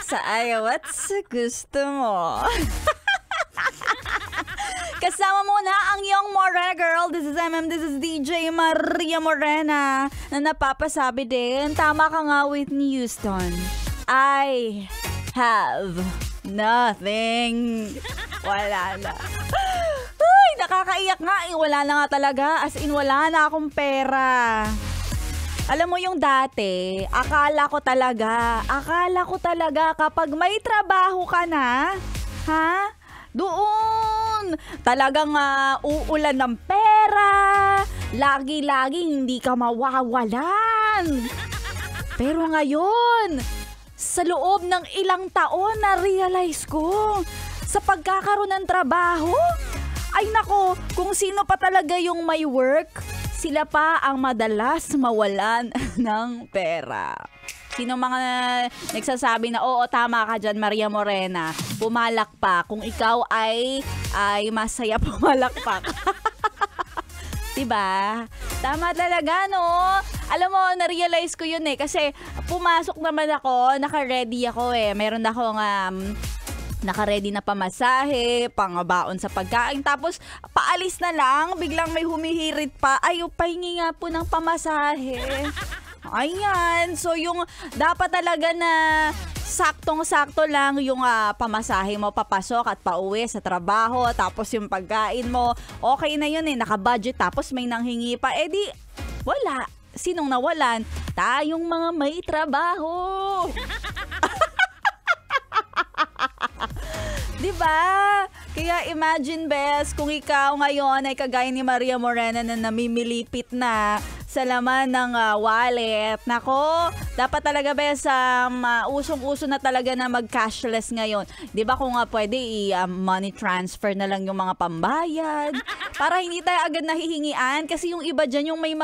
Ay, what's gusto mo? Kasama mo na ang Young Morena Girl. This is this is DJ Maria Morena na napapasabi din. Tama ka nga, Whitney Houston. I have nothing. Wala na. Ay, nakakaiyak nga. Wala na nga talaga. As in, wala na akong pera. Alam mo yung dati, akala ko talaga kapag may trabaho ka na, doon, talagang uulan ng pera, lagi-laging hindi ka mawawalan. Pero ngayon, sa loob ng ilang taon na-realize ko, sa pagkakaroon ng trabaho, ay nako, kung sino pa talaga yung may work, sila pa ang madalas mawalan ng pera. Sino mga nagsasabi na, oo, tama ka dyan, Maria Morena, pumalakpak. Kung ikaw ay masaya pumalakpak. Diba? Tama talaga, no? Alam mo, na-realize ko yun kasi pumasok naman ako, naka-ready ako Meron akong naka-ready na pamasahe, pangabaon sa pagkain. Tapos, paalis na lang, biglang may humihirit pa. Ay, pahingi nga po ng pamasahe. Ayan. So, yung dapat talaga na saktong-sakto lang yung pamasahe mo papasok at pauwi sa trabaho. Tapos yung pagkain mo, okay na yun naka-budget. Tapos may nanghingi pa. Di, wala. Sinong nawalan? Tayong mga may trabaho. Diba? Kaya imagine, Bes, kung ikaw ngayon ay kagaya ni Maria Morena na namimilipit na sa laman ng wallet. Nako, dapat talaga, Bes, usong-uso na talaga na mag-cashless ngayon. Diba kung pwede money transfer na lang yung mga pambayad para hindi tayo agad nahihingian kasi yung iba dyan, yung may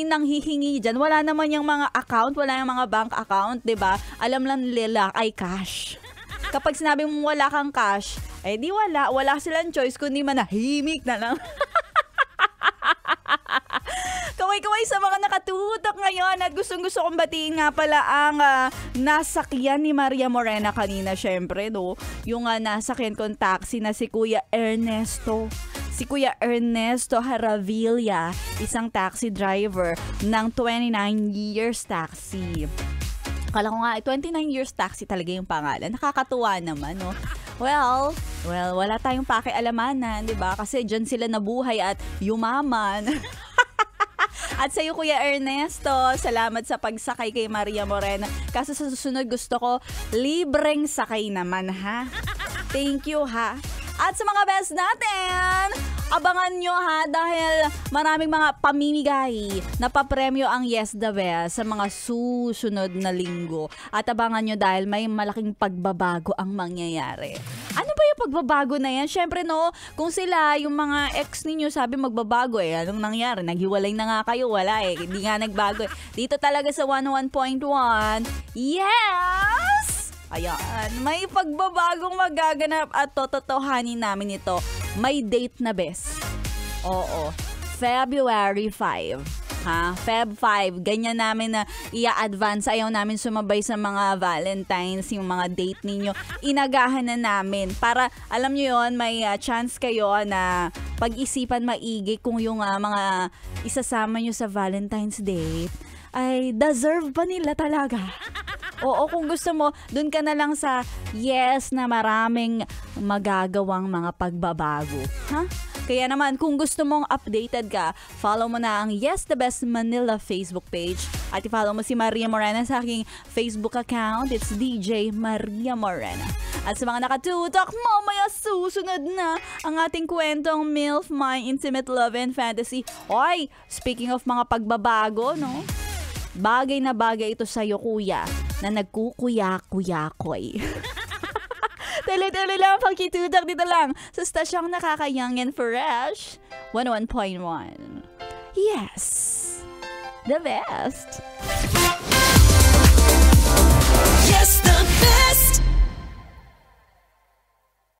nanghihingi dyan, wala naman yung mga account, wala yung mga bank account, diba? Alam lang nila ay cash. Kapag sinabi mo wala kang cash, di wala. Wala silang choice kundi manahimik na lang. Kaway-kaway sa mga nakatutok ngayon at gustong-gusto kong batiin nga pala ang nasakyan ni Maria Morena kanina, syempre, no? Yung nasakyan kong taxi na si Kuya Ernesto. Si Kuya Ernesto Haravilla, isang taxi driver ng 29 years taxi. Akala ko nga, 29 years taxi talaga yung pangalan. Nakakatuwa naman, no? Well, wala tayong pakialamanan, di ba? Kasi dyan sila nabuhay at yumaman. At sa'yo, Kuya Ernesto, salamat sa pagsakay kay Maria Morena. Kaso sa susunod gusto ko, libreng sakay naman, ha? Thank you, ha? At sa mga best natin, abangan nyo dahil maraming mga pamimigay na papremyo ang Yes the Best sa mga susunod na linggo. At abangan nyo dahil may malaking pagbabago ang mangyayari. Ano ba yung pagbabago na yan? Syempre, no, kung sila, yung mga ex ninyo sabi magbabago anong nangyari? Naghiwalay na nga kayo, wala hindi nga nagbago Dito talaga sa 101.1, yes! Ayan, may pagbabagong magaganap at tototohanin namin ito. May date na, Bes. Oo, February 5. Feb 5. Ganyan namin na i-advance. Ayaw namin sumabay sa mga Valentines, yung mga date ninyo. Inagahan na namin. Para, alam nyo yon, may chance kayo na pag-isipan maigi kung yung mga isasama nyo sa Valentine's date ay deserve ba nila talaga? Oo, kung gusto mo, dun ka na lang sa yes na maraming magagawang mga pagbabago. Kaya naman, kung gusto mong updated ka, follow mo na ang Yes the Best Manila Facebook page. At i-follow mo si Maria Morena sa aking Facebook account. It's DJ Maria Morena. At sa mga nakatutok, mamaya susunod na ang ating kwentong MILF, My Intimate Love and Fantasy. Oy, speaking of mga pagbabago, no? Bagay na bagay ito sa'yo, kuya, na nagkukuya-kuya-koy. Tuloy-tuloy lang ang pagkitutok dito lang sa stasyong nakaka-young and fresh 101.1. Yes, the best. Yes, the